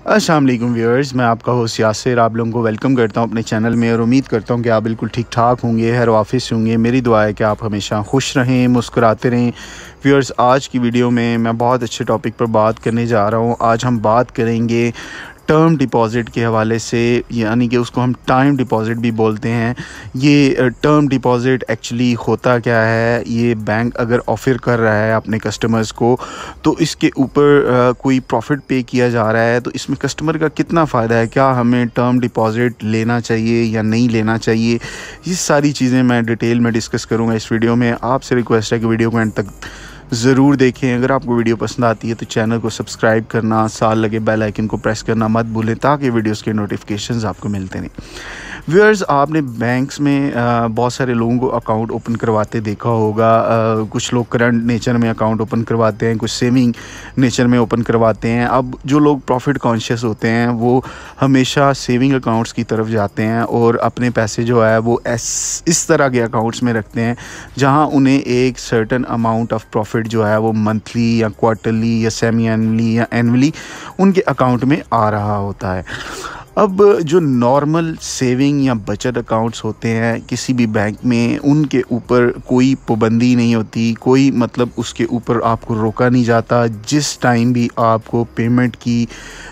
अस्सलाम वालेकुम व्यूअर्स, मैं आपका होस्ट यासिर आप लोगों को वेलकम करता हूं अपने चैनल में और उम्मीद करता हूं कि आप बिल्कुल ठीक ठाक होंगे, हर ऑफिस होंगे। मेरी दुआ है कि आप हमेशा खुश रहें, मुस्कुराते रहें। व्यूअर्स, आज की वीडियो में मैं बहुत अच्छे टॉपिक पर बात करने जा रहा हूं। आज हम बात करेंगे टर्म डिपॉज़िट के हवाले से, यानी कि उसको हम टाइम डिपॉज़िट भी बोलते हैं। ये टर्म डिपॉज़िट एक्चुअली होता क्या है, ये बैंक अगर ऑफ़र कर रहा है अपने कस्टमर्स को तो इसके ऊपर कोई प्रॉफिट पे किया जा रहा है, तो इसमें कस्टमर का कितना फ़ायदा है, क्या हमें टर्म डिपॉज़िट लेना चाहिए या नहीं लेना चाहिए, ये सारी चीज़ें मैं डिटेल में डिस्कस करूँगा इस वीडियो में। आपसे रिक्वेस्ट है कि वीडियो को एंड तक ज़रूर देखें। अगर आपको वीडियो पसंद आती है तो चैनल को सब्सक्राइब करना, साथ लगे बेल आइकन को प्रेस करना मत भूलें ताकि वीडियोस के नोटिफिकेशंस आपको मिलते नहीं। व्यूअर्स, आपने बैंक्स में बहुत सारे लोगों को अकाउंट ओपन करवाते देखा होगा। कुछ लोग करंट नेचर में अकाउंट ओपन करवाते हैं, कुछ सेविंग नेचर में ओपन करवाते हैं। अब जो लोग प्रॉफिट कॉन्शियस होते हैं वो हमेशा सेविंग अकाउंट्स की तरफ जाते हैं और अपने पैसे जो है वो इस तरह के अकाउंट्स में रखते हैं जहां उन्हें एक सर्टेन अमाउंट ऑफ प्रॉफिट जो है वो मंथली या क्वार्टरली या सेमी एनुअली या एनुअली उनके अकाउंट में आ रहा होता है। अब जो नॉर्मल सेविंग या बचत अकाउंट्स होते हैं किसी भी बैंक में, उनके ऊपर कोई पाबंदी नहीं होती, कोई मतलब उसके ऊपर आपको रोका नहीं जाता। जिस टाइम भी आपको पेमेंट की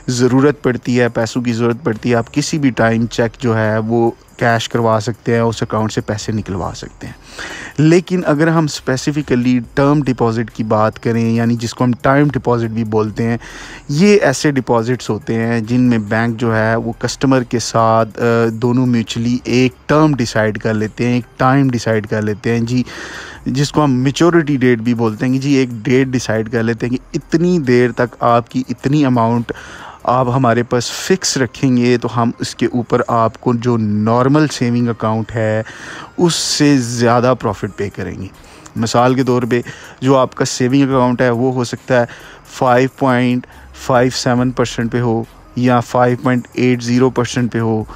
ज़रूरत पड़ती है, पैसों की ज़रूरत पड़ती है, आप किसी भी टाइम चेक जो है वो कैश करवा सकते हैं, उस अकाउंट से पैसे निकलवा सकते हैं। लेकिन अगर हम स्पेसिफ़िकली टर्म डिपॉज़िट की बात करें, यानी जिसको हम टाइम डिपॉज़िट भी बोलते हैं, ये ऐसे डिपॉज़िट्स होते हैं जिनमें बैंक जो है वो कस्टमर के साथ दोनों म्यूचुअली एक टर्म डिसाइड कर लेते हैं, एक टाइम डिसाइड कर लेते हैं जी, जिसको हम मैच्योरिटी डेट भी बोलते हैं कि जी एक डेट डिसाइड कर लेते हैं कि इतनी देर तक आपकी इतनी अमाउंट आप हमारे पास फ़िक्स रखेंगे तो हम उसके ऊपर आपको जो नॉर्मल सेविंग अकाउंट है उससे ज़्यादा प्रॉफिट पे करेंगे। मिसाल के तौर पे जो आपका सेविंग अकाउंट है वो हो सकता है 5.57% पे हो या 5.80% पे हो,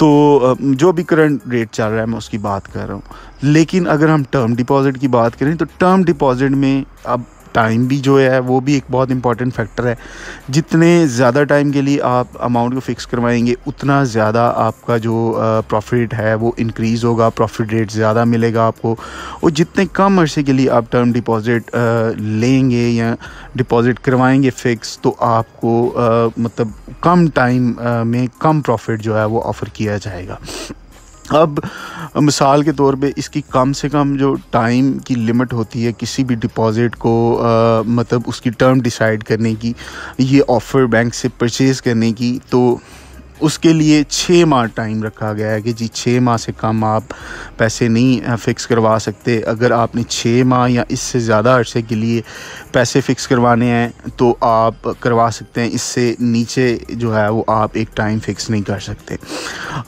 तो जो भी करंट रेट चल रहा है मैं उसकी बात कर रहा हूँ। लेकिन अगर हम टर्म डिपॉज़िट की बात करें तो टर्म डिपॉज़िट में अब टाइम भी जो है वो भी एक बहुत इंपॉर्टेंट फैक्टर है। जितने ज़्यादा टाइम के लिए आप अमाउंट को फ़िक्स करवाएंगे उतना ज़्यादा आपका जो प्रॉफिट है वो इंक्रीज़ होगा, प्रॉफिट रेट ज़्यादा मिलेगा आपको। और जितने कम अरसे के लिए आप टर्म डिपॉज़िट लेंगे या डिपॉज़िट करवाएंगे फ़िक्स, तो आपको मतलब कम टाइम में कम प्रॉफिट जो है वो ऑफ़र किया जाएगा। अब मिसाल के तौर पे इसकी कम से कम जो टाइम की लिमिट होती है किसी भी डिपॉज़िट को मतलब उसकी टर्म डिसाइड करने की, ये ऑफ़र बैंक से परचेज़ करने की, तो उसके लिए 6 माह टाइम रखा गया है कि जी 6 माह से कम आप पैसे नहीं फ़िक्स करवा सकते। अगर आपने 6 माह या इससे ज़्यादा अरसे के लिए पैसे फ़िक्स करवाने हैं तो आप करवा सकते हैं, इससे नीचे जो है वो आप एक टाइम फ़िक्स नहीं कर सकते।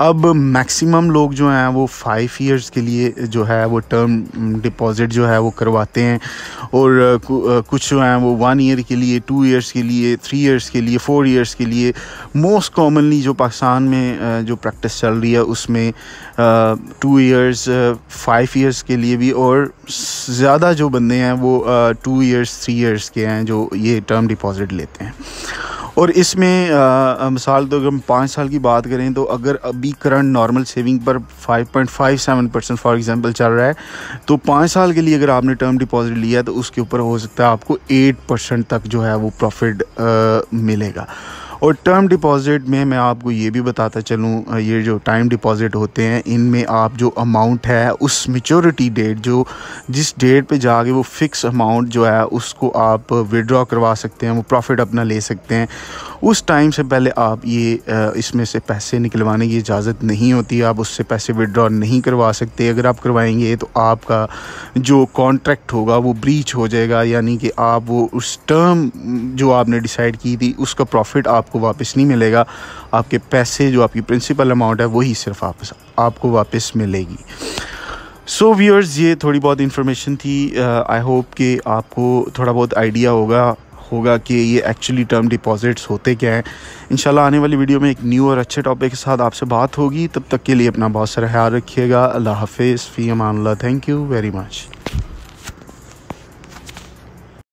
अब मैक्सिमम लोग जो हैं वो 5 इयर्स के लिए जो है वो टर्म डिपॉज़िट जो है वो करवाते हैं और कुछ जो हैं वो 1 ईयर के लिए, 2 इयर्स के लिए, 3 इयर्स के लिए, 4 इयर्स के लिए। मोस्ट कॉमनली जो पाकिस्तान में जो प्रैक्टिस चल रही है उसमें 2 इयर्स, 5 इयर्स के लिए भी, और ज़्यादा जो बंदे हैं वो 2 इयर्स, 3 इयर्स के हैं जो ये टर्म डिपॉज़िट लेते हैं। और इसमें मिसाल तो अगर हम 5 साल की बात करें तो अगर अभी करंट नॉर्मल सेविंग पर 5.57% फॉर एग्जांपल चल रहा है, तो 5 साल के लिए अगर आपने टर्म डिपॉज़िट लिया तो उसके ऊपर हो सकता है आपको 8% तक जो है वो प्रॉफिट मिलेगा। और टर्म डिपॉज़िट में मैं आपको ये भी बताता चलूँ, ये जो टाइम डिपॉज़िट होते हैं इनमें आप जो अमाउंट है उस मैच्योरिटी डेट, जो जिस डेट पे जाके वो फ़िक्स अमाउंट जो है उसको आप विड्रॉ करवा सकते हैं, वो प्रॉफिट अपना ले सकते हैं, उस टाइम से पहले आप ये इसमें से पैसे निकलवाने की इजाज़त नहीं होती, आप उससे पैसे विड्रॉ नहीं करवा सकते। अगर आप करवाएंगे तो आपका जो कॉन्ट्रैक्ट होगा वो ब्रीच हो जाएगा, यानी कि आप वो उस टर्म जो आपने डिसाइड की थी उसका प्रॉफिट आपको वापस नहीं मिलेगा, आपके पैसे जो आपकी प्रिंसिपल अमाउंट है वही सिर्फ आपको वापस मिलेगी। सो व्यूअर्स, ये थोड़ी बहुत इन्फॉर्मेशन थी। आई होप कि आपको थोड़ा बहुत आइडिया होगा कि ये एक्चुअली टर्म डिपॉज़िट्स होते क्या हैं। इंशाल्लाह आने वाली वीडियो में एक न्यू और अच्छे टॉपिक के साथ आपसे बात होगी। तब तक के लिए अपना बहुत सारा ख्याल रखिएगा। अल्लाह हाफिज़, फ़ी अमान अल्लाह। Thank you very much.